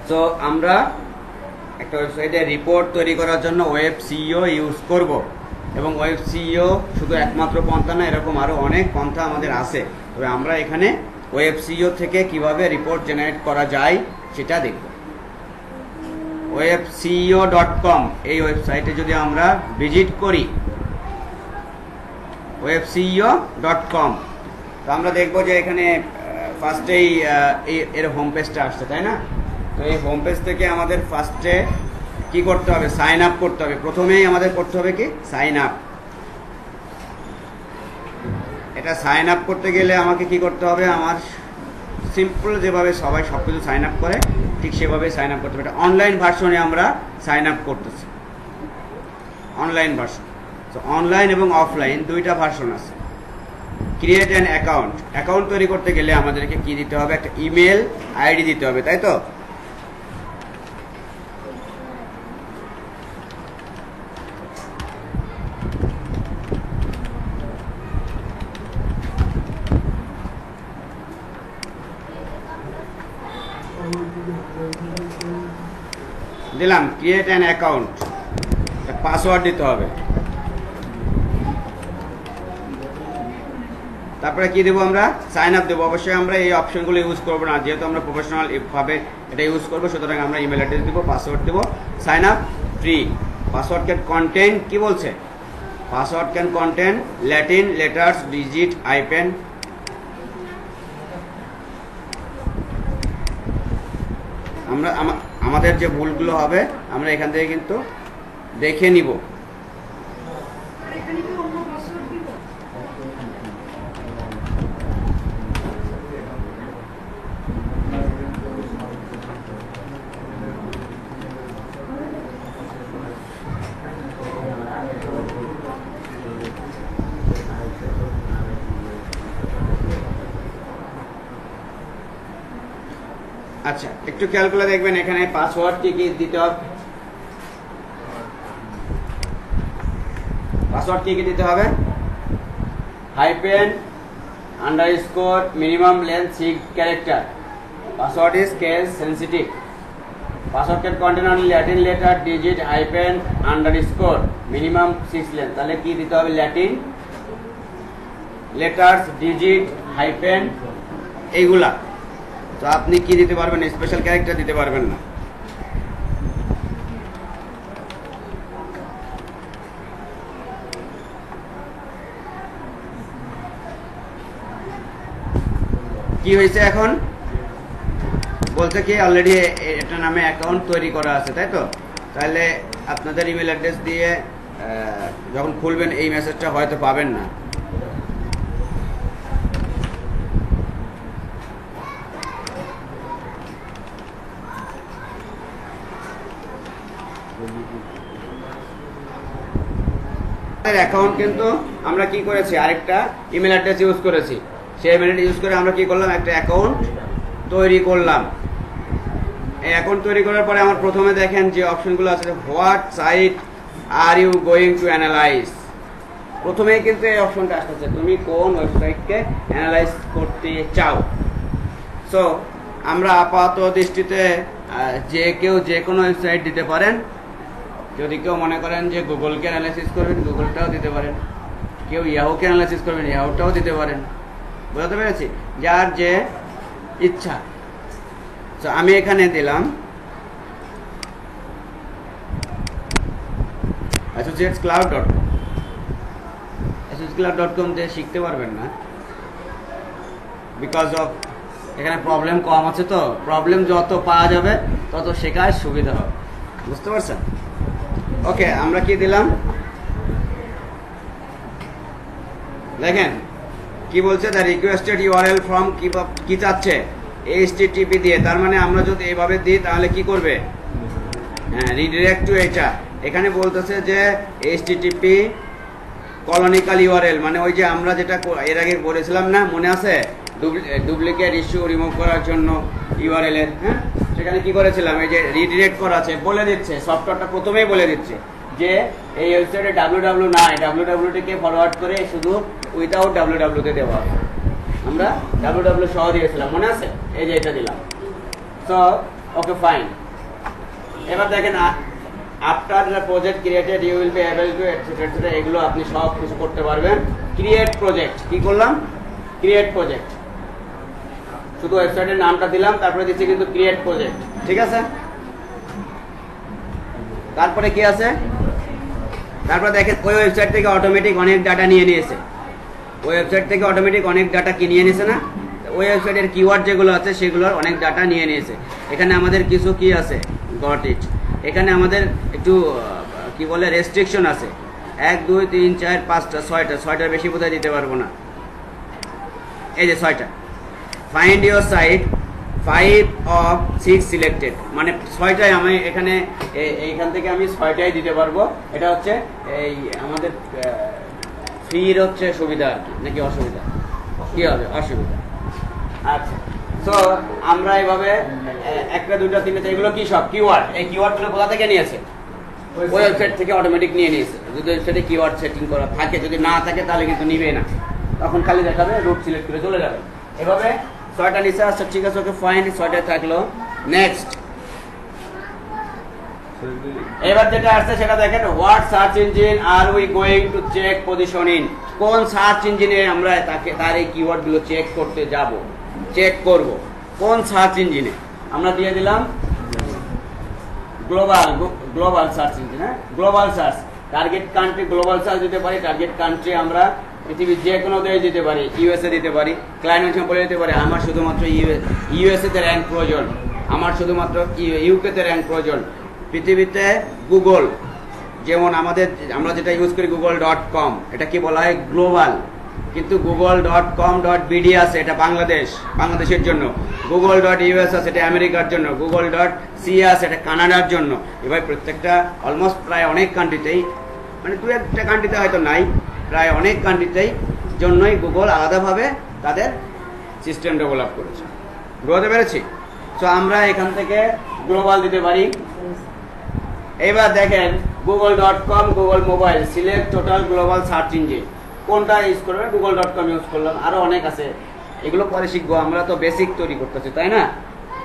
So আমরা একটা ওয়েবসাইটে রিপোর্ট তৈরি করার জন্য ওয়েব সিইও ইউজ করব, এবং ওয়েব সিইও শুধু একমাত্র পন্থা না, এরকম আরও অনেক পন্থা আমাদের আছে। তবে আমরা এখানে ওয়েব সিইও থেকে কিভাবে রিপোর্ট জেনারেট করা যায় সেটা দেখব। webceo.com এই ওয়েবসাইটে যদি আমরা ভিজিট করি, webceo.com, তো আমরা দেখব যে এখানে ফার্স্টেই এর হোম পেজটা আসছে, তাই না? তো এই হোম পেজ থেকে আমাদের ফার্স্টে কি করতে হবে? সাইন আপ করতে হবে। প্রথমেই আমাদের করতে হবে কি? Sign up. এটা সাইন আপ করতে গেলে আমাকে কি করতে হবে? আমার সিম্পল যেভাবে সবাই সব কিছু সাইন আপ করে ঠিক সেভাবে সাইন আপ করতে হবে। এটা অনলাইন ভার্সনে আমরা সাইন আপ করতেছি, অনলাইন ভার্সন। তো অনলাইন এবং অফলাইন দুইটা ভার্সন আছে। ক্রিয়েট অ্যান অ্যাকাউন্ট, অ্যাকাউন্ট তৈরি করতে গেলে আমাদেরকে কি দিতে হবে? একটা ইমেল আইডি দিতে হবে, তাই তো? দিলাম ক্রিয়েট অ্যান অ্যাকাউন্ট, পাসওয়ার্ড দিতে হবে। তারপরে কি দেবো? আমরা সাইন আপ দেবো। অবশ্যই আমরা এই অপশনগুলো ইউজ করবো না, যেহেতু আমরা প্রফেশনাল ভাবে এটা ইউজ করবো, সুতরাং আমরা ইমেল অ্যাড্রেস দেবো, পাসওয়ার্ড দেবো। Sign up free. Password can contain, কি বলছে? Password can contain Latin letters, digit, hyphen. আমরা আমাদের যে ভুলগুলো হবে আমরা এখান থেকে কিন্তু দেখে নিব। আচ্ছা, একটু খেয়াল করে দেখবেন এখানে পাসওয়ার্ড কি কি দিতে হবে। পাসওয়ার্ড কি কি দিতে হবে? Hyphen, underscore, minimum length 6 character. Password is case sensitive. Password can contain only Latin letter, digit, hyphen, underscore, minimum 6 length. তাহলে কি দিতে হবে? ল্যাটিন লেটার্স, ডিজিট, হাইপেন, এইগুলা। তো আপনি কি দিতে পারবেন? স্পেশাল ক্যারেক্টার দিতে পারবেন না। কি হয়েছে এখন? বলছে কি অলরেডি এটা নামে অ্যাকাউন্ট তৈরি করা আছে, তাই তো? তাহলে আপনাদের ইমেল অ্যাড্রেস দিয়ে যখন খুলবেন এই মেসেজটা হয়তো পাবেন না। অ্যাকাউন্ট কিন্তু আমরা কি করেছি? আরেকটা ইমেল অ্যাড্রেস ইউজ করেছি। সেই ইমেল অ্যাড্রেস ইউজ করে আমরা কি করলাম? একটা অ্যাকাউন্ট তৈরি করলাম। এই অ্যাকাউন্ট তৈরি করার পরে আমার প্রথমে দেখেন যে অপশনগুলো আছে, what site are you going to analyse. প্রথমেই কিন্তু এই অপশনটা আসতেছে, তুমি কোন ওয়েবসাইটকে অ্যানালাইজ করতে চাও। সো আমরা আপাতত দৃষ্টিতে যে কেউ যে কোনো ওয়েবসাইট দিতে পারেন। যদি কেউ মনে করেন যে গুগলকে অ্যানালাইসিস করবেন, গুগলটাও দিতে পারেন। কেউ ইয়াহুকে অ্যানালাইসিস করবেন, ইয়াহুটাও দিতে পারেন। বুঝতে পেরেছি? যার যে ইচ্ছা। তো আমি এখানে দিলাম associatescloud.com। associatescloud.com দিয়ে শিখতে পারবেন না, বিকজ অফ এখানে প্রবলেম কম আছে। তো প্রবলেম যত পাওয়া যাবে তত শেখার সুবিধা হবে। বুঝতে পারছেন? ওকে, আমরা কি দিলাম দেখেন কি বলছে? দ্য রিকোয়েস্টেড ইউআরএল ফ্রম কি চাচ্ছে? HTTP দিয়ে। তার মানে আমরা যদি এইভাবে দিই তাহলে কি করবে? হ্যাঁ, রিডিরেক্ট টু এটা। এখানে বলতেছে যে HTTP কলোনিক্যাল ইউআরএল, মানে ওই যে আমরা যেটা এর আগে বলেছিলাম না, মনে আছে? ডুপ্লিকেট ইস্যু রিমুভ করার জন্য ইউআরএল এর, হ্যাঁ, সেখানে কি করেছিলাম? এই যে রিডিরেক্ট করা আছে, বলে দিচ্ছে, সফটওয়্যারটা প্রথমেই বলে দিচ্ছে যে এই ওয়েবসাইটে www নাই, www কে ফরওয়ার্ড করে শুধু উইদাউট www তে দেওয়া আমরা www সহ দিয়েছিলাম, মনে আছে? এই যে এটা দিলাম। তো ওকে ফাইন। এবার দেখেন after the project created you will be able to etcetera, এগুলো আপনি সব কিছু করতে পারবেন। ক্রিয়েট প্রজেক্ট, কি করলাম? ক্রিয়েট প্রজেক্ট, শুধু ওয়েবসাইটের নামটা দিলাম, তারপরে দিচ্ছি কিন্তু ক্রিয়েট প্রজেক্ট, ঠিক আছে? তারপরে কি আছে? তারপরে দেখেন ওই ওয়েবসাইট থেকে অটোমেটিক অনেক ডাটা নিয়ে নিয়েছে, ওই ওয়েবসাইট থেকে অটোমেটিক অনেক ডাটা কি নিয়ে নিয়েছে না? ওই ওয়েবসাইটের কিওয়ার্ড যেগুলো আছে সেগুলোর অনেক ডাটা নিয়ে নিয়েছে। এখানে আমাদের কিছু কি আছে, গট ইট। এখানে আমাদের একটু কি বলে রেস্ট্রিকশন আছে, 1 2 3 4 5টা 6টার বেশি বোধহয় দিতে পারবো না। এই যে 6টা। Find your site 5 of 6 selected, মানে 6টাই আমি এখানে এইখান থেকে আমি 6টাই দিতে পারবো। এটা হচ্ছে এই আমাদের ফ্রির হচ্ছে সুবিধা আর কি, নাকি অসুবিধা? কি হবে? অসুবিধা। আচ্ছা, তো আমরা এইভাবে 1টা 2টা 3টা, এগুলো কি সব কিওয়ার্ড। এই কিওয়ার্ডগুলো কোথা থেকে নিয়েছে? ওই ওয়েবসাইট থেকে অটোমেটিক নিয়ে নিয়েছে। যদি ওয়েবসাইটে কিওয়ার্ড সেটিং করা থাকে, যদি না থাকে তাহলে কিন্তু নিবে না, তখন খালি দেখাবে রুট সিলেক্ট করে চলে যাবে। এভাবে 6টা নিচে আসছে, ঠিক আছে, ওকে ফাইন, 6টায় থাকলো। নেক্সট, এবার যেটা আসছে সেটা দেখেন, what search engine are we going to check position in, কোন সার্চ ইঞ্জিনে আমরা তার এই কিওয়ার্ড গুলো চেক করতে যাব, চেক করব, কোন সার্চ ইঞ্জিনে? আমরা দিয়ে দিলাম গ্লোবাল সার্চ ইঞ্জিন। হ্যাঁ, global search. Target country global search দিতে পারি, টার্গেট কান্ট্রি আমরা পৃথিবীর যে কোনো দেশ দিতে পারি, ইউএসএ দিতে পারি, ক্লাইমেট বলে দিতে পারি আমার শুধুমাত্র ইউএসএ তে র্যাঙ্ক প্রয়োজন, আমার শুধুমাত্র ইউকে তে র্যাঙ্ক প্রয়োজন। পৃথিবীতে গুগল, যেমন আমরা যেটা ইউজ করি google.com, এটা কি বলা হয়? গ্লোবাল। কিন্তু google.com.bd আছে, এটা বাংলাদেশের জন্য। google.us আছে, এটা আমেরিকার জন্য। google.ca আছে, এটা কানাডার জন্য। এবার প্রত্যেকটা অলমোস্ট প্রায় অনেক কান্ট্রিতেই, মানে 2-1টা কান্ট্রিতে হয়তো নাই, প্রায় অনেক কান্ট্রিতেই জন্যই গুগল আলাদাভাবে তাদের সিস্টেম ডেভেলপ করেছে। বুঝতে পেরেছি? তো আমরা এখান থেকে গ্লোবাল দিতে পারি। এবার দেখেন google.com, Google mobile, select total global search engine, কোনটা ইউজ করবেন? google.com ইউজ করলাম। আরো অনেক আছে, এগুলো পরে শিখবো। আমরা তো বেসিক তৈরি করতেছি, তাই না?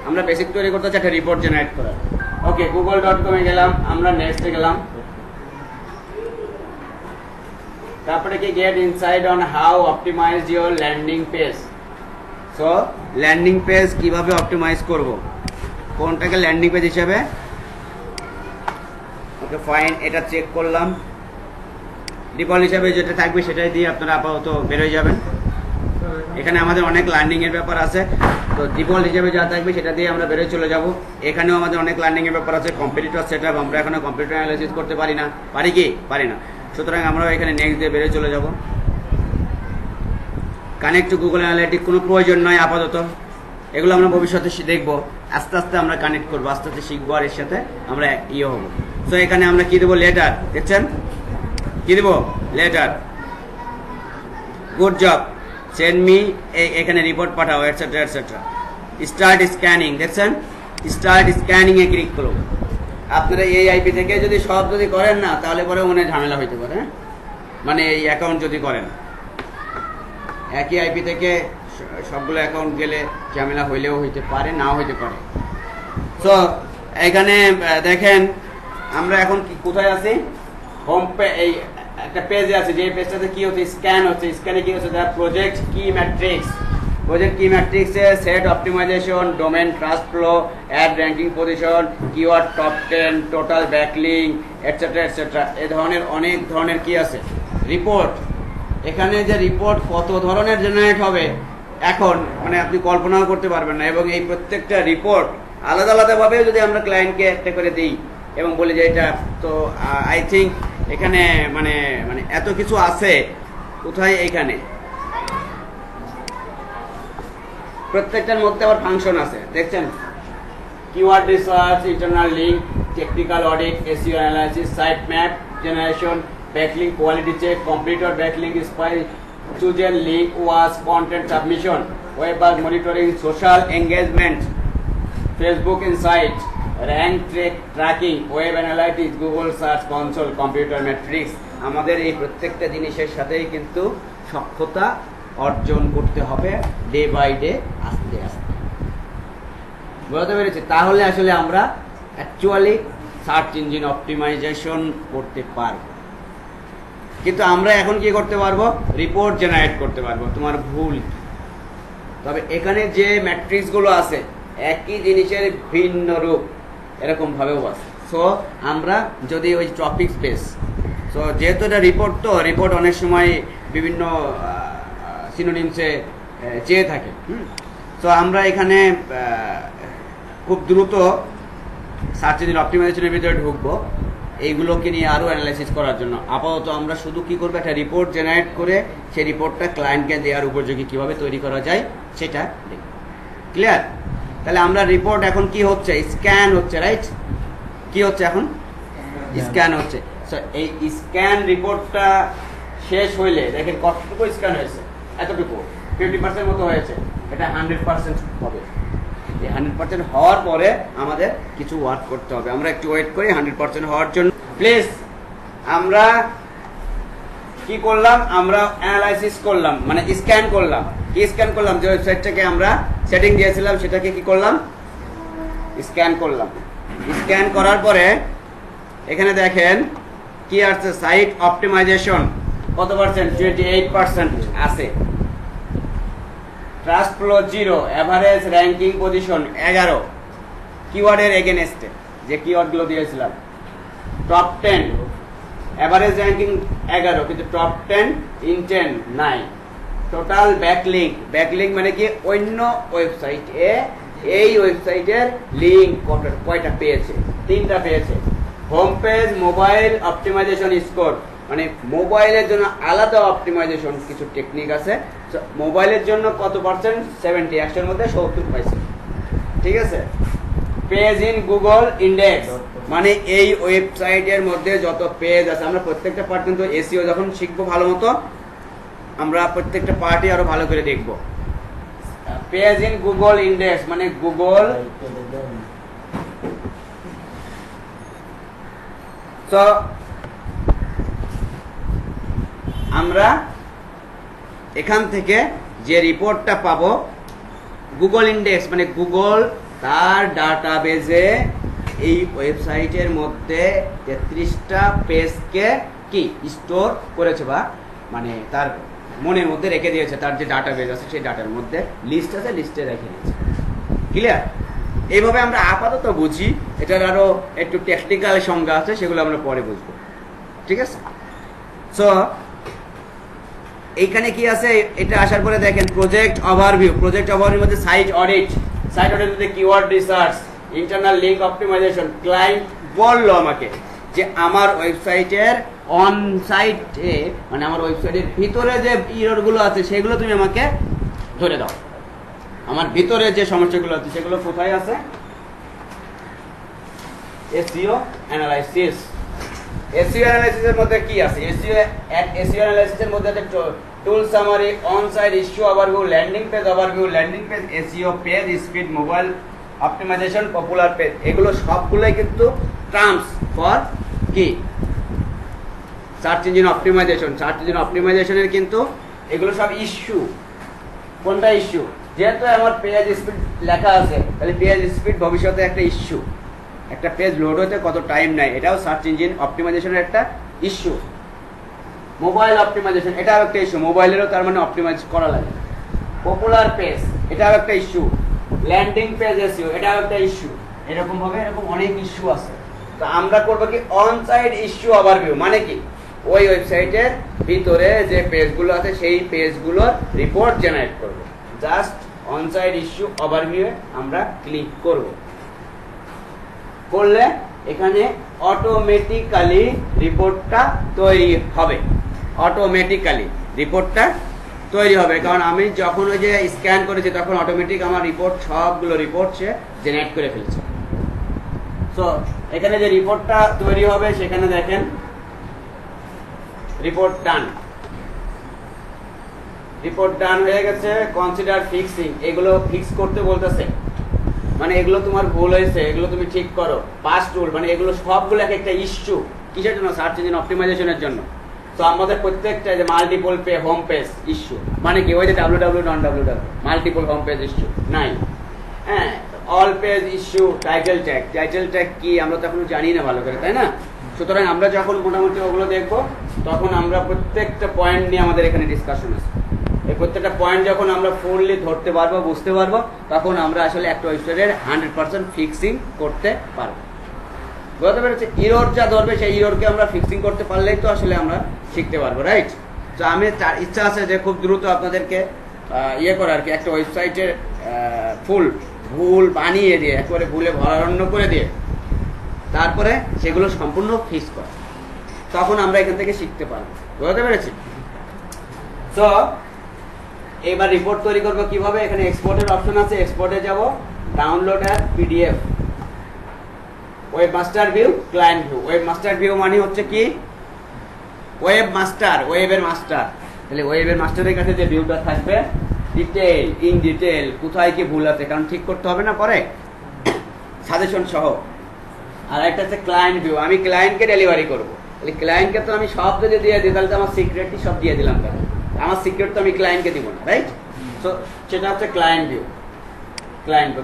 আমরা বেসিক তৈরি করতেছি একটা রিপোর্ট জেনারেট করার। ওকে, google.com এ গেলাম, আমরা নেক্সটে গেলাম। তারপরে কি, get inside on how optimise your landing page. So landing page কিভাবে অপটিমাইজ করব, কোনটাকে ল্যান্ডিং পেজ হিসেবে? ওকে ফাইন, এটা চেক করলাম। ডিফল্ট হিসাবে যেটা থাকবে সেটাই দিয়ে আপনারা আপাতত বেরোয় যাবেন। এখানে আমাদের অনেক লার্নিং এর ব্যাপার আছে, তো ডিফল্ট হিসেবে যা থাকবে সেটা দিয়ে আমরা বেরোয় চলে যাব। এখানেও আমাদের অনেক লার্নিং এর ব্যাপার আছে। কম্পিউটার সেটআপ, আমরা এখনো কম্পিউটার অ্যানালাইসিস করতে পারি না, পারি কি? পারি না। সুতরাং আমরা এখানে নেক্সট দিয়ে বেরোয় চলে যাব। কানেক্ট টু গুগল অ্যানালিটিক্স কোনো প্রয়োজন নয় আপাতত, এগুলো আমরা ভবিষ্যতে দেখবো। আস্তে আস্তে আমরা কানেক্ট করবো, আস্তে আস্তে শিখবো, আর এর সাথে আমরা ইয়ে হবো। তো এখানে আমরা কি দেবো? লেটার। দেখছেন কি দেবো? Letter. Good job, send me, এখানে রিপোর্ট পাঠাও, এটসেট্রা এটসেট্রা। স্টার্ট স্ক্যানিং, দেখছেন? স্টার্ট স্ক্যানিং এ ক্লিক করো। আপনারা এই আইপি থেকে যদি সব করেন না, তাহলে পরে মনে ঝামেলা হইতে পারে। মানে এই অ্যাকাউন্ট যদি করেন, একই আইপি থেকে সবগুলো অ্যাকাউন্ট গেলে ঝামেলা হইলেও হইতে পারে, নাও হইতে পারে। তো এখানে দেখেন আমরা এখন কোথায় আছি? হোম এই একটা পেজে আছে, যে পেজটাতে কি হচ্ছে? স্ক্যান হচ্ছে। স্ক্যানে কি হচ্ছে? প্রজেক্ট কি ম্যাট্রিক্স। প্রজেক্ট কি ম্যাট্রিক্সে set optimisation, domain trust flow, ad ranking position, keyword top 10, total backlink, etcetera etcetera. এই ধরনের অনেক ধরনের কি আছে? রিপোর্ট। এখানে যে রিপোর্ট কত ধরনের জেনারেট হবে এখন মানে আপনি কল্পনাও করতে পারবেন না। এবং এই প্রত্যেকটা রিপোর্ট আলাদা আলাদাভাবে যদি আমরা ক্লায়েন্টকে একটা করে দিই এবং বলি যে এটা, তো আই থিঙ্ক এখানে মানে মানে এত কিছু আছে। কোথায়? এইখানে প্রত্যেকটার মধ্যে আবার ফাংশন আছে, দেখছেন? Keyword research, internal link, technical audit, SEO analysis, site map generation, backlink quality check, completed backlink spy, chosen link was content submission, web monitoring, social engagement, Facebook insight, rank tracking, web analytics, Google search console, computer metrics। আমাদের এই প্রত্যেকটা জিনিসের সাথেই কিন্তু সক্ষতা অর্জন করতে হবে day by day, আস্তে আস্তে। বোঝাতে পেরেছি? তাহলে আসলে আমরা অ্যাকচুয়ালি সার্চ ইঞ্জিন অপটিমাইজেশন করতে পারবো। কিন্তু আমরা এখন কি করতে পারবো? রিপোর্ট জেনারেট করতে পারবো। তোমার ভুল কি? তবে এখানে যে ম্যাট্রিক্সগুলো আছে একই জিনিসের ভিন্ন রূপ এরকম ভাবেও আছে। সো আমরা যদি ওই টপিক স্পেস, সো যেহেতু এটা রিপোর্ট, তো রিপোর্ট অনেক সময় বিভিন্ন সিনোনিমসে চেয়ে থাকে। সো আমরা এখানে খুব দ্রুত সার্চ ইঞ্জিন অপটিমাইজেশনের ভিতরে ঢুকবো এইগুলোকে নিয়ে আরও অ্যানালাইসিস করার জন্য। আপাতত আমরা শুধু কি করবো, একটা রিপোর্ট জেনারেট করে সেই রিপোর্টটা ক্লায়েন্টকে দেওয়ার উপযোগী কীভাবে তৈরি করা যায় সেটা দেখব। ক্লিয়ার? তাহলে আমরা রিপোর্ট এখন কি হচ্ছে, স্ক্যান হচ্ছে, রাইট? কি হচ্ছে এখন? স্ক্যান হচ্ছে। সো এই স্ক্যান রিপোর্টটা শেষ হইলে দেখেন কতটুকু স্ক্যান হয়েছে, এতটুকু 50% মতো হয়েছে। এটা 100% হবে। এই 100% হওয়ার পরে আমাদের কিছু ওয়ার্ক করতে হবে। আমরা একটু ওয়েট করি 100% হওয়ার জন্য। প্লিজ আমরা কি করলাম, আমরা অ্যানালাইসিস করলাম, মানে স্ক্যান করলাম। কি স্ক্যান করলাম? যে ওয়েবসাইটটাকে আমরা সেটিং দিয়েছিলাম সেটাকে কি করলাম, স্ক্যান করলাম। স্ক্যান করার পরে এখানে দেখেন কি আসছে, সাইট অপটিমাইজেশন কত পার্সেন্ট? 28% আছে। Trust flow 0, average ranking position 11 কিওয়ার্ডের এগেনস্টে যে কিওয়ার্ডগুলো দিয়েছিলাম। টপ 10, এভারেজ র্যাঙ্কিং 11 কিন্তু টপ 10 ইন 10 নাই। টোটাল ব্যাকলিঙ্ক, ব্যাকলিঙ্ক মানে কি, অন্য ওয়েবসাইটে এই ওয়েবসাইটের লিঙ্ক কয়টা পেয়েছে? 3টা পেয়েছে। Home page mobile optimisation score, মানে মোবাইলের জন্য আলাদা অপটিমাইজেশন কিছু টেকনিক আছে। মোবাইলের জন্য কত পার্সেন্ট? 70, 100-এর মধ্যে 70 পাইছে। ঠিক আছে। পেজ ইন গুগল ইন্ডেক্স, মানে এই ওয়েবসাইটের মধ্যে যত পেজ আছে, আমরা প্রত্যেকটা পার্ট কিন্তু এসইও যখন শিখবো ভালো মতো আমরা প্রত্যেকটা পার্টই আরো ভালো করে দেখব। পেজ ইন গুগল ইন্ডেক্স মানে গুগল, তো আমরা এখান থেকে যে রিপোর্টটা পাবো, গুগল ইন্ডেক্স মানে গুগল তার ডাটাবেজে এই ওয়েবসাইটের মধ্যে 33টা পেজকে কি স্টোর করেছে, বা মানে তার মনের মধ্যে রেখে দিয়েছে। তার যে ডাটাবেজ আছে সেই ডাটার মধ্যে লিস্ট আছে, লিস্টে রেখে দিয়েছে। ক্লিয়ার? এইভাবে আমরা আপাতত বুঝি। এটার আরো একটু টেকনিক্যাল সংজ্ঞা আছে, সেগুলো আমরা পরে বুঝবো। ঠিক আছে। সো এইখানে কি আছে, এটা আসার পরে দেখেন প্রজেক্ট ওভারভিউ। প্রজেক্ট ওভারভিউর মধ্যে সাইট অডিট, সাইট অডিট মধ্যে keyword research, internal link optimisation. Client বললো আমাকে যে আমার ওয়েবসাইটের অন সাইটে, মানে আমার ওয়েবসাইটের ভিতরে যে ইররগুলো আছে সেগুলো তুমি আমাকে ধরে দাও। আমার ভিতরে যে সমস্যাগুলো আছে সেগুলো কোথায় আছে? SEO analysis. এসইও অ্যানালাইসিসের মধ্যে কি আছে? এসইও অ্যানালাইসিসের মধ্যে আছে tool summary, on site issue overview, landing page overview, landing page SEO, page speed, mobile optimisation, popular page. এগুলো সবগুলোই কিন্তু টার্মস ফর কি search engine optimisation. Search engine অপটিমাইজেশনের কিন্তু এগুলো সব ইস্যু। কোনটা ইস্যু? যেহেতু আমার পেজ স্পিড লেখা আছে, তাহলে পেজ স্পিড ভবিষ্যতে একটা ইস্যু। একটা পেজ লোড হতে কত টাইম নেয়, এটাও সার্চ ইঞ্জিন অপটিমাইজেশনের একটা ইস্যু। মোবাইল অপটিমাইজেশন, এটাও একটা ইস্যু। মোবাইলেরও তার মানে অপটিমাইজ করা লাগে। পপুলার পেজ, এটাও একটা ইস্যু। ল্যান্ডিং পেজ এসইও, এটাও একটা ইস্যু। এরকম ভাবে এরকম অনেক ইস্যু আছে। তো আমরা করবো কি, অন সাইট ইস্যু ওভারভিউ, মানে কি ওই ওয়েবসাইটের ভিতরে যে পেজগুলো আছে সেই পেজগুলোর রিপোর্ট জেনারেট করব। Just on site issue overview আমরা ক্লিক করব। করলে এখানে অটোমেটিক্যালি রিপোর্টটা তৈরি হবে। অটোমেটিক্যালি রিপোর্টটা তৈরি হবে, কারণ আমি যখন ওই যে স্ক্যান করেছি তখন অটোমেটিক আমার রিপোর্ট, সবগুলো রিপোর্ট সে জেনারেট করে ফেলছে। সো এখানে যে রিপোর্টটা তৈরি হবে সেখানে দেখেন রিপোর্ট ডান। রিপোর্ট ডান হয়ে গেছে। কনসিডার ফিক্সিং, এগুলো ফিক্স করতে বলতেছে, মানে এগুলো তোমার ভুল হয়েছে, এগুলো তুমি ঠিক করো। পাস টুল, মানে এগুলো সবগুলো এক একটা ইস্যু। কিসের জন্য? সার্চ ইঞ্জিন অপটিমাইজেশনের জন্য। তো আমাদের প্রত্যেকটা যে মাল্টিপল হোম পেজ ইস্যু, মানে কি ওই যে www.www multiple home page issue নাই। হ্যাঁ, all page issue title tag কি আমরা তো এখনো জানি না ভালো করে, তাই না? সুতরাং আমরা যখন মোটামুটি ওগুলো দেখবো তখন আমরা প্রত্যেকটা পয়েন্ট নিয়ে আমাদের এখানে ডিসকাশন আছে। এই প্রত্যেকটা পয়েন্ট যখন আমরা ফুললি ধরতে পারবো, বুঝতে পারবো, তখন আমরা আসলে একটা ওয়েবসাইটের 100% ফিক্সিং করতে পারবো। বুঝতে পেরেছি? ইরর যা ধরবে সেই ইররকে আমরা ফিক্সিং করতে পারলেই তো আসলে আমরা শিখতে পারবো, রাইট? তো আমি ইচ্ছা আছে যে খুব দ্রুত আপনাদেরকে ইয়ে করা আর কি, একটা ওয়েবসাইটের ভুল বানিয়ে দিয়ে একেবারে ভুলে ভরারণ্য করে দিয়ে তারপরে সেগুলো সম্পূর্ণ ফিক্স করা, তখন আমরা এখান থেকে শিখতে পারবো। বুঝতে পেরেছি? তো এবার রিপোর্ট তৈরি করবো কিভাবে? এখানে এক্সপোর্টের অপশন আছে, এক্সপোর্টে যাব, download as PDF, web master view, client view. Web master view মানে হচ্ছে কি? ওয়েব মাস্টার, ওয়েবের মাস্টার। তাহলে ওয়েবের মাস্টারের কাছে যে ভিউটা থাকবে, ডিটেল কোথায় কি ভুল আছে, কারণ ঠিক করতে হবে না পরে, সাজেশন সহ। আর একটা হচ্ছে ক্লায়েন্ট ভিউ, আমি ক্লায়েন্টকে ডেলিভারি করবো। তাহলে ক্লায়েন্টকে তো আমি সব যদি দিয়ে দিই তাহলে তো আমার সিক্রেটই সব দিয়ে দিলাম, কেন? আমার সিক্রেট তো আমি ক্লায়েন্টকে দিব না, রাইট? সো সেটা হচ্ছে ক্লায়েন্ট ভিউ।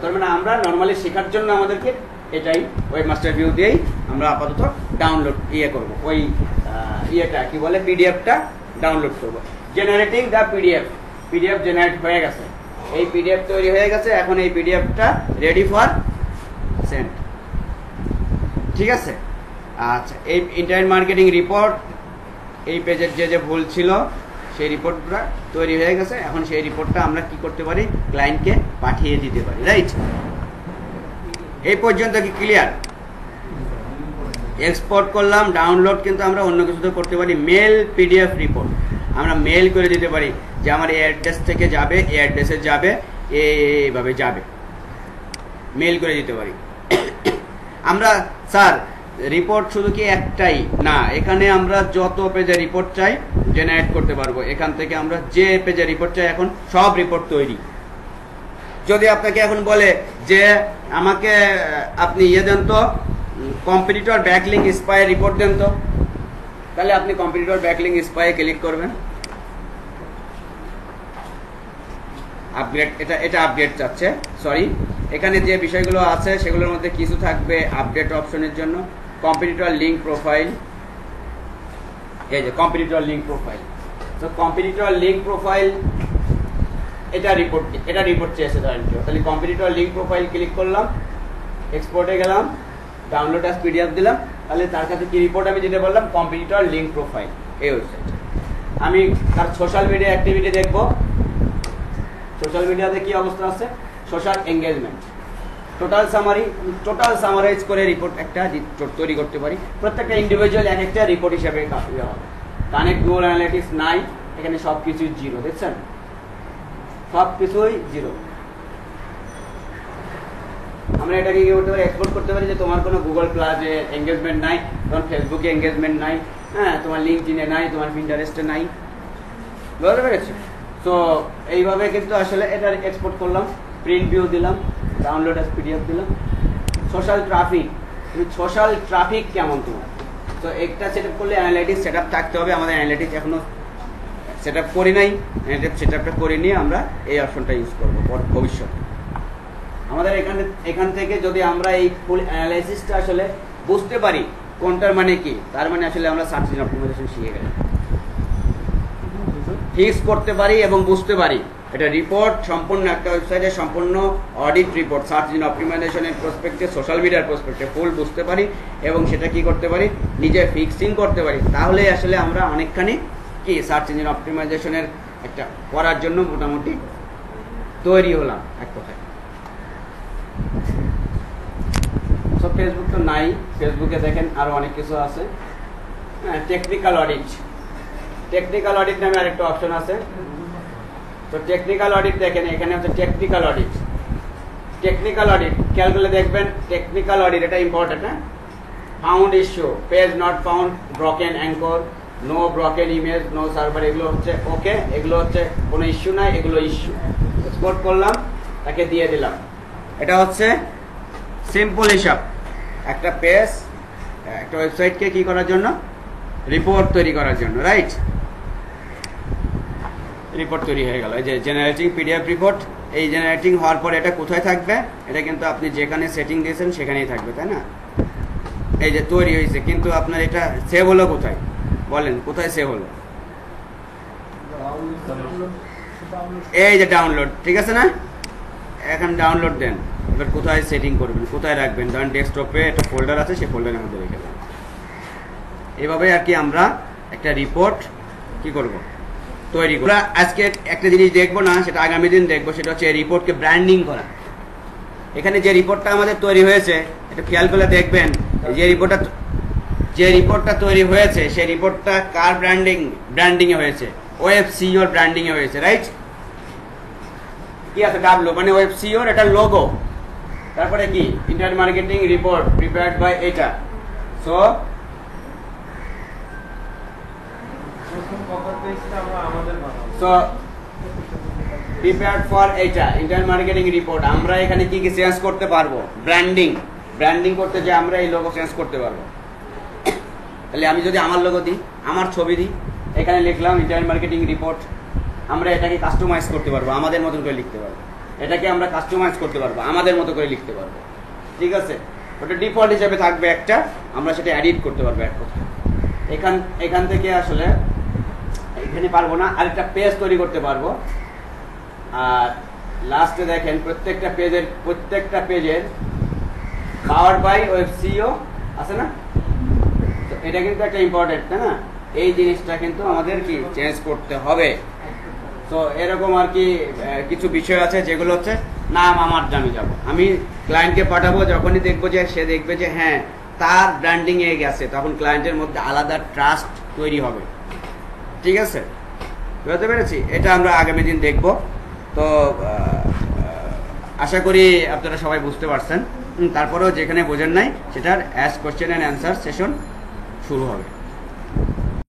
তার মানে আমরা নর্মালি শেখার জন্য আমাদেরকে এটাই ওয়েব মাস্টার ভিউ দিয়েই আমরা আপাতত ডাউনলোড করবো, ওই ইয়েটা কি বলে, পিডিএফটা ডাউনলোড করবো। জেনারেটিং দ্য পিডিএফ জেনারেট হয়ে গেছে, এই পিডিএফ তৈরি হয়ে গেছে। এখন এই পিডিএফটা রেডি ফর সেন্ড, ঠিক আছে? আচ্ছা, এই ইন্টারনেট মার্কেটিং রিপোর্ট, এই পেজের যে ভুল ছিল সেই রিপোর্টটা তৈরি হয়ে গেছে। এখন সেই রিপোর্টটা আমরা কি করতে পারি? ক্লায়েন্টকে পাঠিয়ে দিতে পারি, রাইট? এই পর্যন্ত কি ক্লিয়ার? এক্সপোর্ট করলাম, ডাউনলোড কিন্তু আমরা অন্য কিছু তো করতে পারি। মেল পিডিএফ রিপোর্ট আমরা মেল করে দিতে পারি যে আমার এই অ্যাড্রেস থেকে যাবে, এই অ্যাড্রেসে যাবে, এইভাবে যাবে, মেল করে দিতে পারি। আমরা স্যার রিপোর্ট শুধু কি একটাই না, এখানে আমরা যত পেজে রিপোর্ট চাই জেনারেট করতে পারবো। এখান থেকে আমরা যে পেজে রিপোর্ট চাই এখন সব রিপোর্ট তৈরি। যদি আপনাকে এখন বলে যে আমাকে আপনি দেন তো, কম্পিটিটর ব্যাকলিঙ্ক স্পাই রিপোর্ট দেন তো, তাহলে আপনি কম্পিটিটর ব্যাকলিঙ্ক স্পাই ক্লিক করবেন। আপগ্রেড, এটা আপডেট চাচ্ছে, সরি। এখানে যে বিষয়গুলো আছে সেগুলোর মধ্যে কিছু থাকবে আপডেট অপশনের জন্য। কম্পিটিটর লিঙ্ক প্রোফাইল, এই যে কম্পিটিটর লিঙ্ক প্রোফাইল। তো কম্পিটিটর লিঙ্ক প্রোফাইল এটা রিপোর্ট চেয়েছে ধরেন কেউ, তাহলে কম্পিটিটর লিঙ্ক প্রোফাইল ক্লিক করলাম, এক্সপোর্টে গেলাম, ডাউনলোড অ্যাজ পিডিএফ দিলাম। তাহলে তার কাছে কি রিপোর্ট আমি যেটা বললাম, কম্পিটিটর লিঙ্ক প্রোফাইল, এই ওয়েবসাইট। আমি তার সোশ্যাল মিডিয়া অ্যাক্টিভিটি দেখবো, সোশ্যাল মিডিয়াতে কি অবস্থা আছে, সোশ্যাল এঙ্গেজমেন্ট, টোটাল সামারাইজ করে রিপোর্ট একটা তৈরি করতে পারি। প্রত্যেকটা ইন্ডিভিজুয়াল এক একটা রিপোর্ট হিসেবে কানেক্ট গুগল অ্যানালিটিক্স নাই, এখানে সবকিছুই জিরো, দেখছেন? সবকিছুই জিরো। আমরা এটাকে কি করতে পারি, এক্সপোর্ট করতে পারি যে তোমার কোনো গুগল প্লাসে এঙ্গেজমেন্ট নাই, তোমার ফেসবুকে এঙ্গেজমেন্ট নাই, হ্যাঁ, তোমার লিঙ্কডইনে নাই, তোমার পিন্টারেস্টে নাই। বুঝতে পেরেছি? তো এইভাবে কিন্তু আসলে এটা এক্সপোর্ট করলাম, প্রিন্ট ভিউ দিলাম, ডাউনলোড অ্যাজ পিডিএফ দিলাম। সোশ্যাল ট্রাফিক কেমন তোমার? তো একটা সেটআপ করলে অ্যানালাইটিক্স সেটআপ থাকতে হবে। আমাদের অ্যানালাইটিক্স এখনো সেটআপ করি নাই, সেটআপটা করে নিয়ে আমরা এই অপশনটা ইউজ করবো ভবিষ্যতে। আমাদের এখান থেকে যদি আমরা এই ফুল অ্যানালাইসিসটা আসলে বুঝতে পারি কোনটার মানে কি, তার মানে আসলে আমরা সার্চ ইঞ্জিন অপটিমাইজেশন শিখে গেলাম, ফিক্স করতে পারি এবং বুঝতে পারি। এটা রিপোর্ট সম্পূর্ণ একটা ওয়েবসাইটে সম্পূর্ণ অডিট রিপোর্ট, সার্চ ইঞ্জিন অপটিমাইজেশনের প্রসপেক্টে, সোশ্যাল মিডিয়ার প্রসপেক্টে ফুল বুঝতে পারি এবং সেটা কি করতে পারি, নিজে ফিক্সিং করতে পারি। তাহলে আসলে আমরা অনেকখানি কি সার্চ ইঞ্জিন অপটিমাইজেশনের একটা করার জন্য মোটামুটি তৈরি হলাম এক কথায়। সব ফেসবুক তো নাই, ফেসবুকে দেখেন আরো অনেক কিছু আছে। হ্যাঁ, টেকনিক্যাল অডিট নামে আরেকটা অপশন আছে। তো টেকনিক্যাল অডিট দেখেন, এখানে হচ্ছে টেকনিক্যাল অডিট খেয়াল করলে দেখবেন টেকনিক্যাল অডিট, এটা ইম্পর্টেন্ট। হ্যাঁ, found issue, page not found, broken anchor, no broken image, no server, এগুলো হচ্ছে ওকে, এগুলো হচ্ছে কোনো ইস্যু নাই, এগুলো ইস্যু। এক্সপোর্ট করলাম, তাকে দিয়ে দিলাম। এটা হচ্ছে সিম্পল হিসাব, একটা পেজ, একটা ওয়েবসাইটকে কি করার জন্য, রিপোর্ট তৈরি করার জন্য, রাইট? রিপোর্ট তৈরি হয়ে গেল। এই যে জেনারেটিং পিডিএফ রিপোর্ট, এই জেনারেটিং হওয়ার পরে এটা কোথায় থাকবে, এটা কিন্তু আপনি যেখানে সেটিং দিয়েছেন সেখানেই থাকবে, তাই না? এই যে তৈরি হয়েছে, কিন্তু আপনার এটা সেভ হলো কোথায় বলেন, কোথায় সেভ হলো? এই যে ডাউনলোড, ঠিক আছে না? এখন ডাউনলোড দেন, এবার কোথায় সেটিং করবেন, কোথায় রাখবেন? ধরেন ডেস্কটপে একটা ফোল্ডার আছে, সেই ফোল্ডারের মধ্যে রেখে দেন। এভাবে আর কি আমরা একটা রিপোর্ট কি করব, তৈরি করা। আজকে একটা জিনিস দেখবো না, সেটা আগামী দিন দেখবো, সেটা হচ্ছে রিপোর্টকে ব্র্যান্ডিং করা। এখানে যে রিপোর্টটা আমাদের তৈরি হয়েছে, এটা খেয়াল করে দেখবেন, যে রিপোর্টটা তৈরি হয়েছে সেই রিপোর্টটা কার ব্র্যান্ডিং এ হয়েছে? ওএফসিও এর ব্র্যান্ডিং এ হয়েছে, রাইট? কি আছে ডাব্লিউ মানে ওএফসিও এর এটা লোগো, তারপরে কি internet marketing report prepared by এটা। সো প্রিপেয়ার্ড ফর এইটা ইন্টারনেট মার্কেটিং রিপোর্ট। আমরা এখানে কি কি চেঞ্জ করতে পারবো? ব্র্যান্ডিং করতে যে আমরা এই লোগো চেঞ্জ করতে পারবো। তাহলে আমি যদি আমার লোগো দিই, আমার ছবি দিই, এখানে লিখলাম ইন্টারনেট মার্কেটিং রিপোর্ট, আমরা এটাকে কাস্টমাইজ করতে পারবো, আমাদের মতন করে লিখতে পারবো। এটাকে আমরা কাস্টমাইজ করতে পারবো, আমাদের মতো করে লিখতে পারবো, ঠিক আছে? ওটা ডিফল্ট হিসেবে থাকবে একটা, আমরা সেটা এডিট করতে পারবো এক কথা। এখান থেকে আসলে এখানে পারবো না, আরেকটা পেজ তৈরি করতে পারবো। আর লাস্টে দেখেন প্রত্যেকটা পেজের পাওয়ার বাই ওএফসিও আছে না? তো এটা কিন্তু একটা ইম্পর্টেন্ট, তাই না? এই জিনিসটা কিন্তু আমাদের কি চেঞ্জ করতে হবে। তো এরকম আর কি কিছু বিষয় আছে যেগুলো হচ্ছে নাম আমার জানি যাব, আমি ক্লায়েন্টকে পাঠাবো, যখনই দেখবো যে সে দেখবে যে হ্যাঁ তার ব্র্যান্ডিং এ গেছে, তখন ক্লায়েন্টের মধ্যে আলাদা ট্রাস্ট তৈরি হবে, ঠিক আছে? বুঝতে পেরেছি? এটা আমরা আগামী দিন দেখব। তো আশা করি আপনারা সবাই বুঝতে পারছেন। তারপরেও যেখানে বোঝেন নাই সেটার ask question and answer session শুরু হবে।